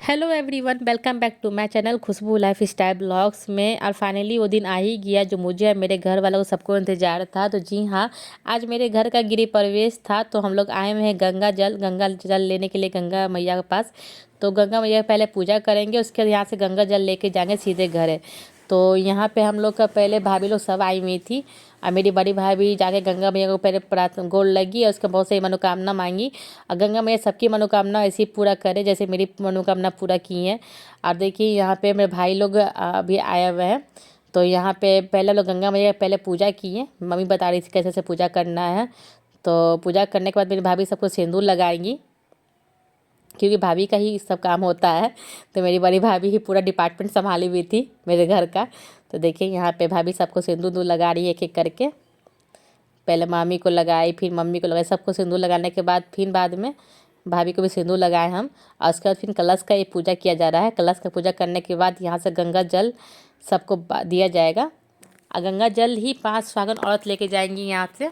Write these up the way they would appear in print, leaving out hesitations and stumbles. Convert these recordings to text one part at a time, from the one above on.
Hello everyone, welcome back to my channel Khushboo lifestyle blogs में। और finally वो दिन आ ही गया जो मुझे और मेरे घर वालों को सबको इंतज़ार था। तो जी हाँ, आज मेरे घर का गृह प्रवेश था। तो हम लोग आए हुए हैं गंगा जल लेने के लिए गंगा मैया के पास। तो गंगा मैया पहले पूजा करेंगे, उसके बाद यहाँ से गंगा जल लेके जाएंगे सीधे घर है। तो यहाँ पे हम लोग का पहले भाभी लोग सब आई हुई थी और मेरी बड़ी भाभी जाके गंगा मैया को पहले प्रार्थना गोल लगी और उसका बहुत सारी मनोकामना मांगी। और गंगा मैया सबकी मनोकामना ऐसे ही पूरा करे जैसे मेरी मनोकामना पूरा की है। और देखिए यहाँ पे मेरे भाई लोग अभी आए हुए हैं। तो यहाँ पे पहले लोग गंगा मैया पहले पूजा किए। मम्मी बता रही थी कैसे से पूजा करना है। तो पूजा करने के बाद मेरी भाभी सबको सिंदूर लगाएंगी, क्योंकि भाभी का ही सब काम होता है। तो मेरी बड़ी भाभी ही पूरा डिपार्टमेंट संभाली हुई थी मेरे घर का। तो देखिए यहाँ पे भाभी सबको सिंदूर लगा रही है एक एक करके। पहले मामी को लगाई, फिर मम्मी को लगाई। सबको सिंदूर लगाने के बाद फिर बाद में भाभी को भी सिंदूर लगाए हम। और उसके बाद फिर कलश का ये पूजा किया जा रहा है। कलश का पूजा करने के बाद यहाँ से गंगा जल सबको दिया जाएगा। और गंगा जल ही 5 सुहागन औरत लेके जाएंगी यहाँ से।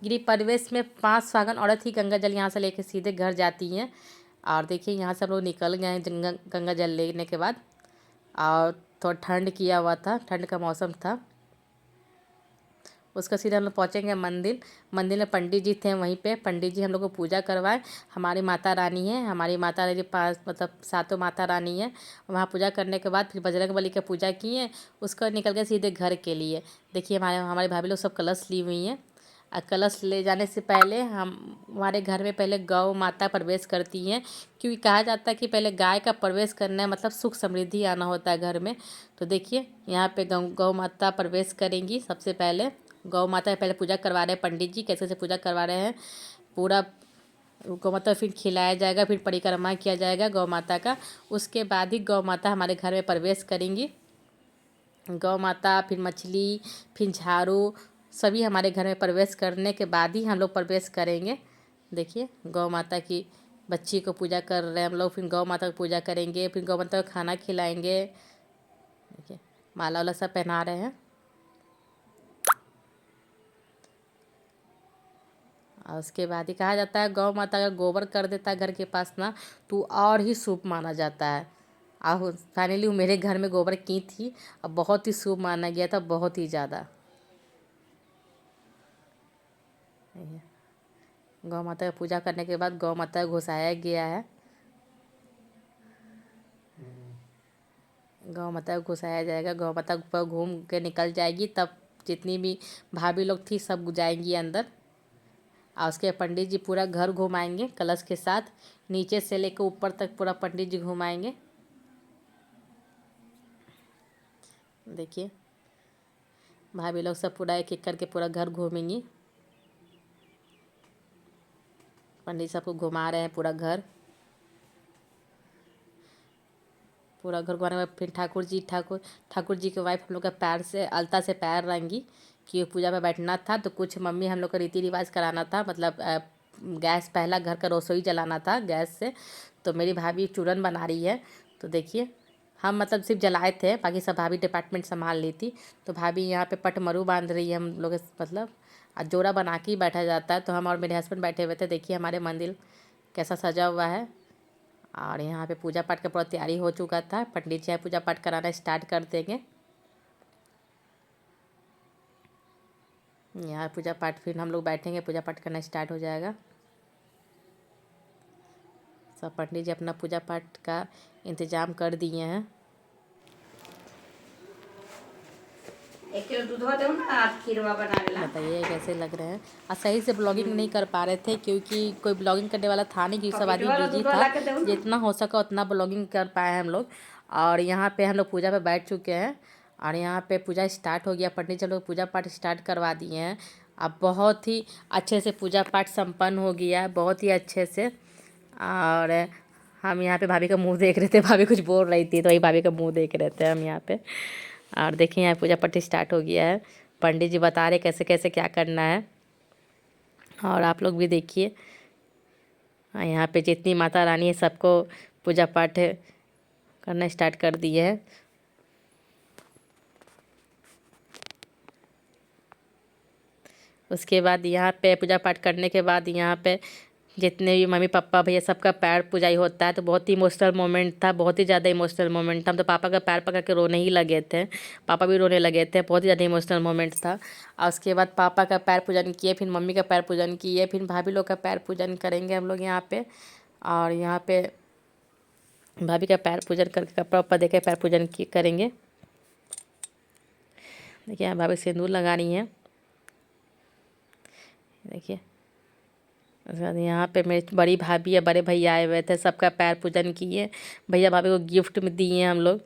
गृह प्रवेश में 5 सुहागन औरत ही गंगा जल यहाँ से लेके सीधे घर जाती हैं। और देखिए यहाँ से हम लोग निकल गए हैं गंगा जल लेने के बाद। और थोड़ा ठंड किया हुआ था, ठंड का मौसम था। उसका सीधे हम लोग पहुँचेंगे मंदिर। मंदिर में पंडित जी थे, वहीं पे पंडित जी हम लोग को पूजा करवाए। हमारी माता रानी है, हमारी माता रानी पास मतलब सातों माता रानी है। वहाँ पूजा करने के बाद फिर बजरंगबली का पूजा किए। उसका निकल गए सीधे घर के लिए। देखिए हमारे भाभी लोग सब कलश ली हुई हैं। और कलश ले जाने से पहले हमारे घर में पहले गौ माता प्रवेश करती हैं, क्योंकि कहा जाता है कि पहले गाय का प्रवेश करना है मतलब सुख समृद्धि आना होता है घर में। तो देखिए यहाँ पे गौ माता प्रवेश करेंगी। सबसे पहले गौ माता पहले पूजा करवा रहे हैं पंडित जी, कैसे पूजा करवा रहे हैं पूरा। गौ माता फिर खिलाया जाएगा, फिर परिक्रमा किया जाएगा गौ माता का। उसके बाद ही गौ माता हमारे घर में प्रवेश करेंगी। गौ माता, फिर मछली, फिर झाड़ू, सभी हमारे घर में प्रवेश करने के बाद ही हम लोग प्रवेश करेंगे। देखिए गौ माता की बच्ची को पूजा कर रहे हैं हम लोग। फिर गौ माता को पूजा करेंगे, फिर गौ माता को खाना खिलाएंगे। देखिए माला वाला सब पहना रहे हैं। और उसके बाद ही कहा जाता है गौ माता अगर गोबर कर देता है घर के पास ना, तो और ही शुभ माना जाता है। और फाइनली वो मेरे घर में गोबर की थी और बहुत ही शुभ माना गया था, बहुत ही ज़्यादा। गौ माता की पूजा करने के बाद गौ माता को घुसाया गया है। गौ माता को घुसाया जाएगा, गौ माता ऊपर घूम के निकल जाएगी। तब जितनी भी भाभी लोग थी सब जाएंगी अंदर। और उसके पंडित जी पूरा घर घुमाएंगे कलश के साथ, नीचे से लेकर ऊपर तक पूरा पंडित जी घुमाएंगे। देखिए भाभी लोग सब पूरा एक एक करके पूरा घर घूमेंगी। पंडित सबको घुमा रहे हैं पूरा घर। पूरा घर घुमाने के बाद फिर ठाकुर जी के वाइफ हम लोग का पैर से अलता से पैर रंगी, कि पूजा में बैठना था। तो कुछ मम्मी हम लोग का रीति रिवाज कराना था, मतलब गैस पहला घर का रसोई जलाना था गैस से। तो मेरी भाभी चूरन बना रही है। तो देखिए हम मतलब सिर्फ जलाए थे, बाकी सब भाभी डिपार्टमेंट संभाल ली थी। तो भाभी यहाँ पे पटमरू बांध रही है हम लोग मतलब। जोड़ा बना के ही बैठा जाता है। तो हम और मेरे हस्बैंड बैठे हुए थे। देखिए हमारे मंदिर कैसा सजा हुआ है। और यहाँ पे पूजा पाठ का पूरा तैयारी हो चुका था। पंडित जी पूजा पाठ कराना स्टार्ट कर देंगे। यहाँ पूजा पाठ फिर हम लोग बैठेंगे, पूजा पाठ करना स्टार्ट हो जाएगा। सब पंडित जी अपना पूजा पाठ का इंतजाम कर दिए हैं। 1 किलो दूधवा दो ना, आप खीरवा बना लेना। बताइए कैसे लग रहे हैं। और सही से ब्लॉगिंग नहीं कर पा रहे थे, क्योंकि कोई ब्लॉगिंग करने वाला था नहीं, क्योंकि सब आदमी बिजी था। जितना हो सका उतना ब्लॉगिंग कर पाए हम लोग। और यहाँ पे हम लोग पूजा पे बैठ चुके हैं। और यहाँ पे पूजा स्टार्ट हो गया, पंडित जी लोग पूजा पाठ स्टार्ट करवा दिए हैं। अब बहुत ही अच्छे से पूजा पाठ संपन्न हो गया, बहुत ही अच्छे से। और हम यहाँ पे भाभी का मुंह देख रहे थे, भाभी कुछ बोल रही थी तो वही भाभी का मुंह देख रहे थे हम यहाँ पे। और देखिए यहाँ पूजा पाठ स्टार्ट हो गया है। पंडित जी बता रहे कैसे कैसे क्या करना है। और आप लोग भी देखिए यहाँ पे जितनी माता रानी है सबको पूजा पाठ करना स्टार्ट कर दिए हैं। उसके बाद यहाँ पे पूजा पाठ करने के बाद यहाँ पे जितने भी मम्मी पापा भैया सबका पैर पूजाई होता है। तो बहुत ही इमोशनल मोमेंट था, बहुत ही ज़्यादा इमोशनल मोमेंट था। हम तो पापा का पैर पकड़ के रोने ही लगे थे, पापा भी रोने लगे थे। बहुत ही ज़्यादा इमोशनल मोमेंट था। और उसके बाद पापा का पैर पूजन किए, फिर मम्मी का पैर पूजन किए, फिर भाभी लोग का पैर पूजन करेंगे हम लोग यहाँ पे। और यहाँ पे भाभी का पैर पूजन करके कपड़ा उपड़ा देके पैर पूजन करेंगे। देखिए यहाँ भाभी सिंदूर लगा रही हैं, देखिए। उसके बाद यहाँ पे मेरी बड़ी भाभी या बड़े भैया आए हुए थे, सबका पैर पूजन किए। भैया भाभी को गिफ्ट में दिए हम लोग।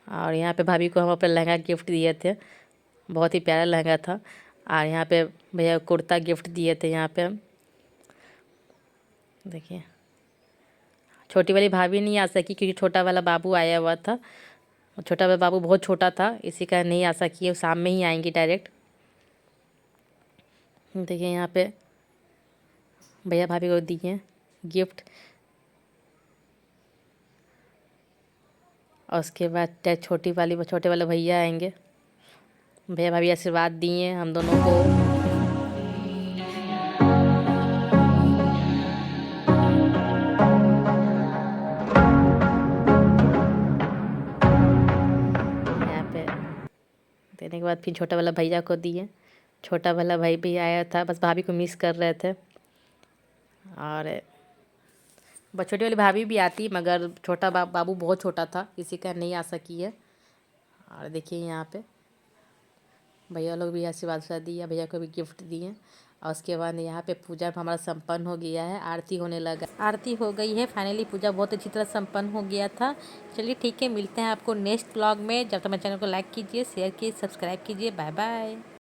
और यहाँ पे भाभी को हम अपना लहंगा गिफ्ट दिए थे, बहुत ही प्यारा लहंगा था। और यहाँ पे भैया को कुर्ता गिफ्ट दिए थे यहाँ पे हम, देखिए। छोटी वाली भाभी नहीं आ सकी क्योंकि छोटा वाला बाबू आया हुआ था। छोटा वाला बाबू बहुत छोटा था, इसी का नहीं आ सकी, वो शाम में ही आएंगी डायरेक्ट। देखिए यहाँ पे भैया भाभी को दिए गिफ्ट। और उसके बाद छोटे वाले भैया आएंगे, भैया भाभी आशीर्वाद दिए हम दोनों को। यहाँ पे देने के बाद फिर छोटा वाला भैया को दिए। छोटा वाला भाई भी आया था, बस भाभी को मिस कर रहे थे। और बस छोटी वाली भाभी भी आती, मगर छोटा बाबू बहुत छोटा था, इसी का नहीं आ सकी है। और देखिए यहाँ पे भैया लोग भी आशीर्वाद दिया, भैया को भी गिफ्ट दिए। और उसके बाद यहाँ पे पूजा हमारा संपन्न हो गया है, आरती होने लगा, आरती हो गई है फाइनली। पूजा बहुत अच्छी तरह संपन्न हो गया था। चलिए ठीक है, मिलते हैं आपको नेक्स्ट ब्लॉग में। जब तक मेरे चैनल को लाइक कीजिए, शेयर कीजिए, सब्सक्राइब कीजिए। Bye bye.